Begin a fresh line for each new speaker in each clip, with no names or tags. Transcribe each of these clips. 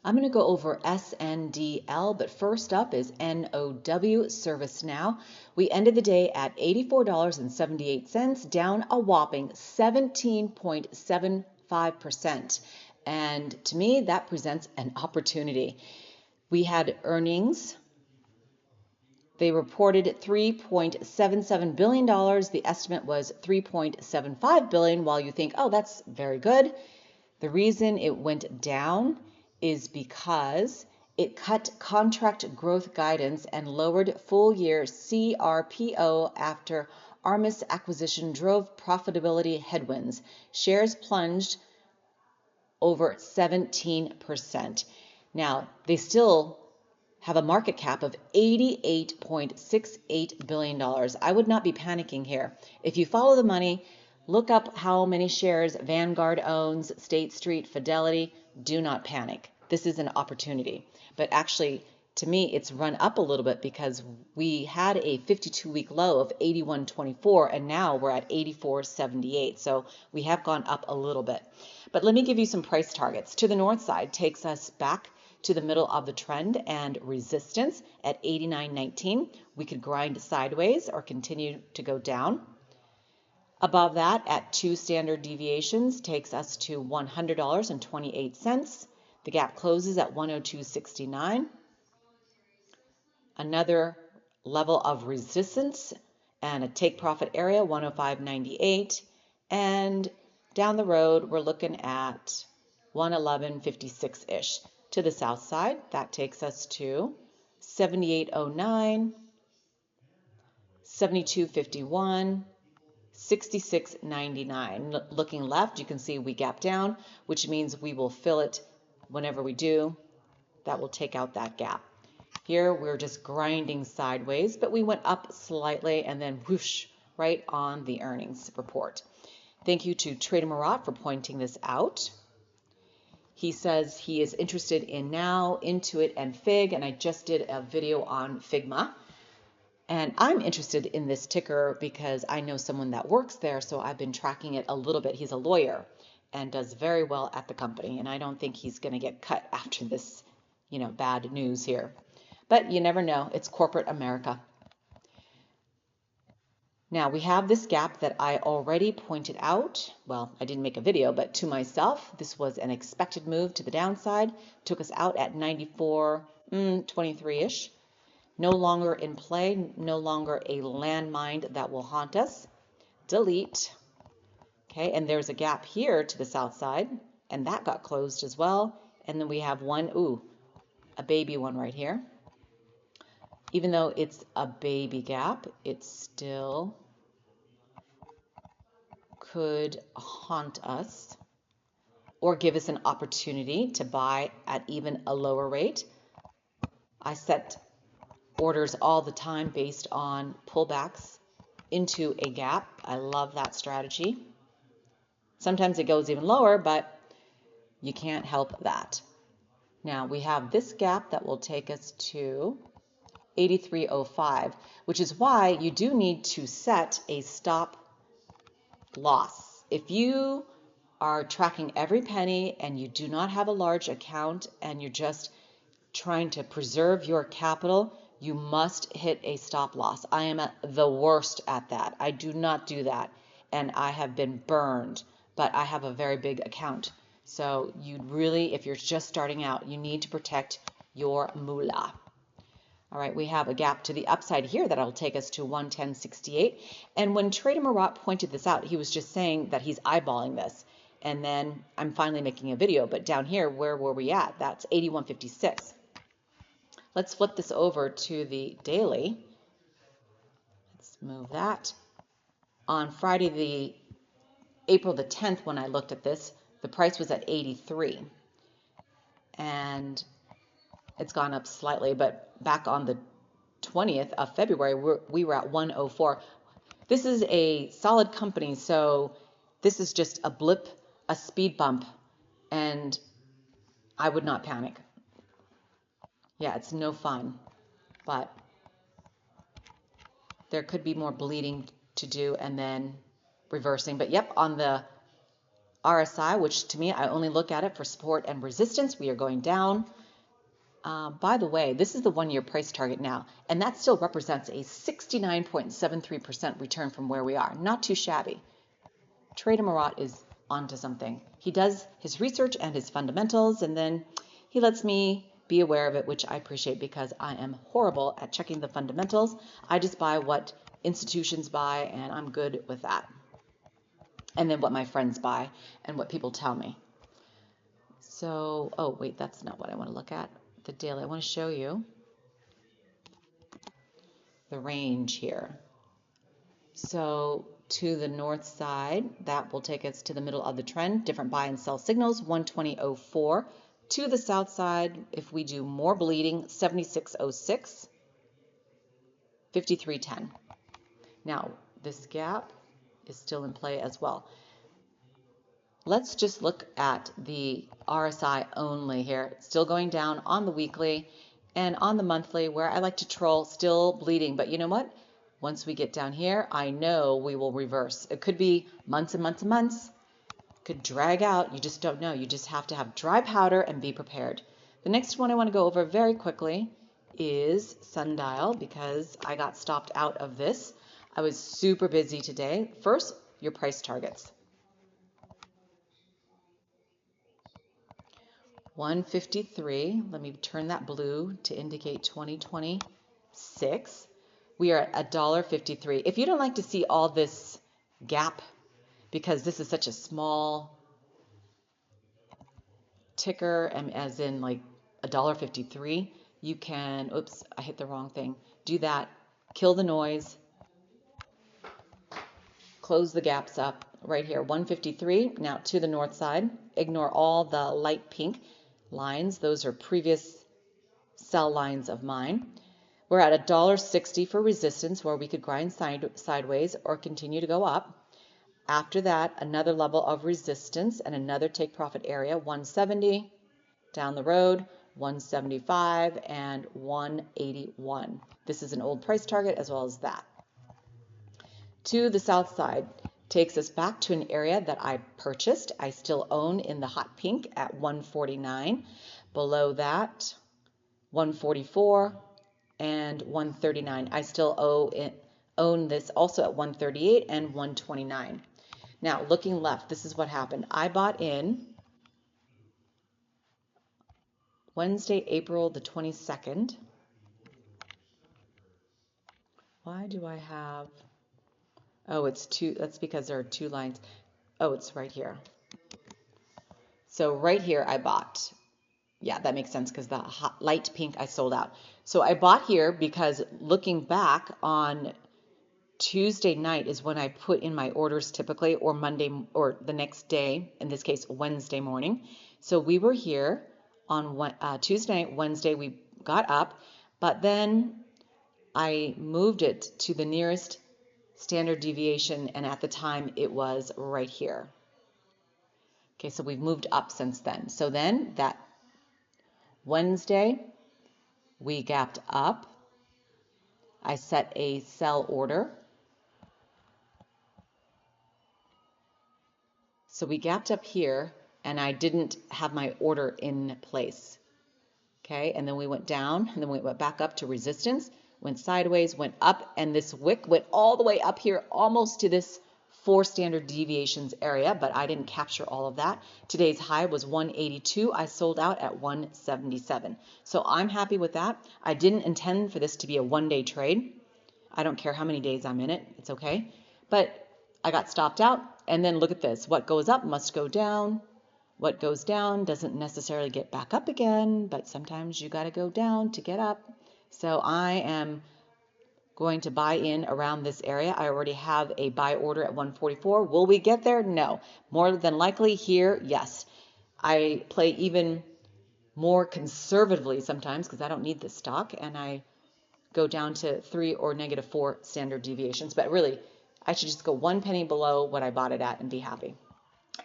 I'm going to go over SNDL, but first up is NOW, ServiceNow. We ended the day at $84.78, down a whopping 17.75%. And to me, that presents an opportunity. We had earnings. They reported $3.77 billion. The estimate was $3.75 billion. While you think, oh, that's very good, the reason it went down is because it cut contract growth guidance and lowered full-year CRPO after Armis acquisition drove profitability headwinds. Shares plunged over 17%. Now, they still have a market cap of $88.68 billion. I would not be panicking here. If you follow the money, look up how many shares Vanguard owns, State Street, Fidelity. Do not panic. This is an opportunity. But actually, to me, it's run up a little bit because we had a 52-week low of 81.24, and now we're at 84.78. So we have gone up a little bit. But let me give you some price targets. To the north side takes us back to the middle of the trend and resistance at 89.19. We could grind sideways or continue to go down. Above that, at 2 standard deviations, takes us to $100.28. The gap closes at 102.69. Another level of resistance and a take profit area, 105.98. And down the road, we're looking at 111.56-ish. To the south side, that takes us to 78.09, 72.51, 66.99. Looking left, you can see we gap down, which means we will fill it whenever we do. That will take out that gap. Here, we're just grinding sideways, but we went up slightly and then whoosh, right on the earnings report. Thank you to Trader Marat for pointing this out. He says he is interested in Now, Intuit, and Fig, and I just did a video on Figma. And I'm interested in this ticker because I know someone that works there, so I've been tracking it a little bit. He's a lawyer and does very well at the company, and I don't think he's going to get cut after this, bad news here. But you never know. It's corporate America. Now we have this gap that I already pointed out. Well, I didn't make a video, but to myself, this was an expected move to the downside. Took us out at 94.23-ish. No longer in play, no longer a landmine that will haunt us. Delete. Okay, and there's a gap here to the south side, and that got closed as well. And then we have a baby one right here. Even though it's a baby gap, it still could haunt us or give us an opportunity to buy at even a lower rate. I set orders all the time based on pullbacks into a gap. I love that strategy. Sometimes it goes even lower, but you can't help that. Now we have this gap that will take us to 83.05, which is why you do need to set a stop loss. If you are tracking every penny and you do not have a large account and you're just trying to preserve your capital, you must hit a stop loss. I am the worst at that. I do not do that, and I have been burned, but I have a very big account. So you really, if you're just starting out, you need to protect your moolah. All right, we have a gap to the upside here that'll take us to 110.68. And when Trader Marat pointed this out, he was just saying that he's eyeballing this. And then I'm finally making a video. But down here, where were we at? That's 81.56. Let's flip this over to the daily. Let's move that. On Friday, April the 10th, when I looked at this, the price was at 83. And it's gone up slightly, but back on the 20th of February, we were at 104. This is a solid company, so this is just a blip, a speed bump, and I would not panic. Yeah, it's no fun, but there could be more bleeding to do and then reversing. But yep, on the RSI, which to me, I only look at it for support and resistance. We are going down. By the way, this is the 1-year price target now, and that still represents a 69.73% return from where we are. Not too shabby. Trader Marat is onto something. He does his research and his fundamentals, and then he lets me be aware of it, which I appreciate because I am horrible at checking the fundamentals. I just buy what institutions buy, and I'm good with that. And then what my friends buy and what people tell me. So, oh, wait, that's not what I want to look at. The daily. I want to show you the range here. So to the north side, that will take us to the middle of the trend. Different buy and sell signals, 120.04. To the south side, if we do more bleeding, 76.06, 53.10. Now, this gap is still in play as well. Let's just look at the RSI only here. It's still going down on the weekly and on the monthly, where I like to troll, still bleeding. But you know what? Once we get down here, I know we will reverse. It could be months and months and months. It could drag out. You just don't know. You just have to have dry powder and be prepared. The next one I want to go over very quickly is Sndl, because I got stopped out of this. I was super busy today. First, your price targets. 153. Let me turn that blue to indicate 2026. We are at $1.53. If you don't like to see all this gap, because this is such a small ticker, and as in like $1.53, you can, oops, I hit the wrong thing. Do that, kill the noise, close the gaps up right here, 153. Now to the north side, ignore all the light pink lines. Those are previous sell lines of mine. We're at $1.60 for resistance, where we could grind sideways or continue to go up. After that, another level of resistance and another take profit area, 170 down the road, 175 and 181. This is an old price target as well as that. To the south side takes us back to an area that I purchased. I still own in the hot pink at 149. Below that, 144 and 139. I still own this also at 138 and 129. Now, looking left, this is what happened. I bought in Wednesday, April the 22nd. Why do I have, oh, it's two, that's because there are two lines. Oh, it's right here. So right here I bought. Yeah, that makes sense because the hot, light pink I sold out. So I bought here because looking back on Tuesday night is when I put in my orders typically, or Monday, or the next day, in this case, Wednesday morning. So we were here on Tuesday night, Wednesday we got up, but then I moved it to the nearest standard deviation, and at the time it was right here. Okay, so we've moved up since then. So then that Wednesday, we gapped up. I set a sell order. So we gapped up here, and I didn't have my order in place. Okay, and then we went down, and then we went back up to resistance, went sideways, went up, and this wick went all the way up here, almost to this 4 standard deviations area, but I didn't capture all of that. Today's high was 182. I sold out at 177. So I'm happy with that. I didn't intend for this to be a one-day trade. I don't care how many days I'm in it. It's okay. But I got stopped out. And then look at this. What goes up must go down. What goes down doesn't necessarily get back up again, but sometimes you got to go down to get up. So I am going to buy in around this area. I already have a buy order at 144. Will we get there? No. More than likely here, yes. I play even more conservatively sometimes because I don't need this stock, and I go down to 3 or -4 standard deviations. But really, I should just go 1 penny below what I bought it at and be happy.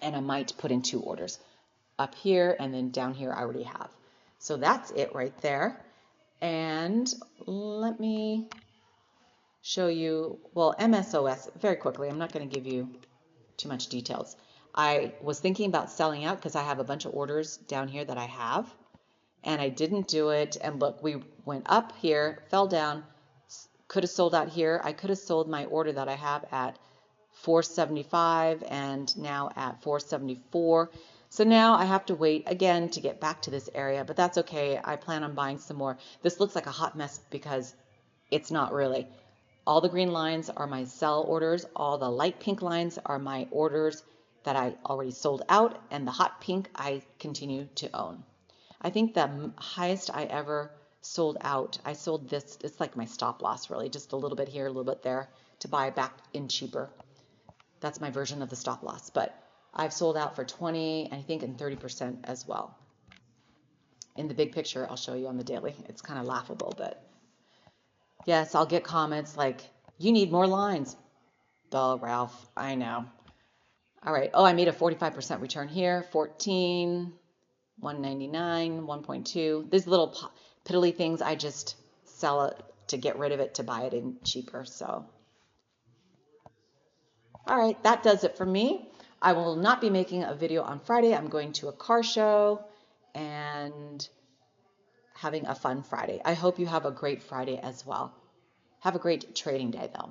And I might put in 2 orders. Up here and then down here I already have. So that's it right there. And let me show you, well, Msos, very quickly. I'm not going to give you too much details. I was thinking about selling out because I have a bunch of orders down here that I have, and I didn't do it. And look, we went up here, fell down, could have sold out here. I could have sold my order that I have at 475 and now at 474. So now I have to wait again to get back to this area, but that's okay. I plan on buying some more. This looks like a hot mess because it's not really. All the green lines are my sell orders. All the light pink lines are my orders that I already sold out, and the hot pink I continue to own. I think the highest I ever sold out, I sold this, it's like my stop loss really, just a little bit here, a little bit there to buy back in cheaper. That's my version of the stop loss, but I've sold out for 20, I think, and 30% as well. In the big picture, I'll show you on the daily. It's kind of laughable, but yes, I'll get comments like, you need more lines. Duh, Ralph, I know. All right. Oh, I made a 45% return here. 14, 199, 1.2. These little piddly things, I just sell it to get rid of it to buy it in cheaper. So, all right, that does it for me. I will not be making a video on Friday. I'm going to a car show and having a fun Friday. I hope you have a great Friday as well. Have a great trading day, though.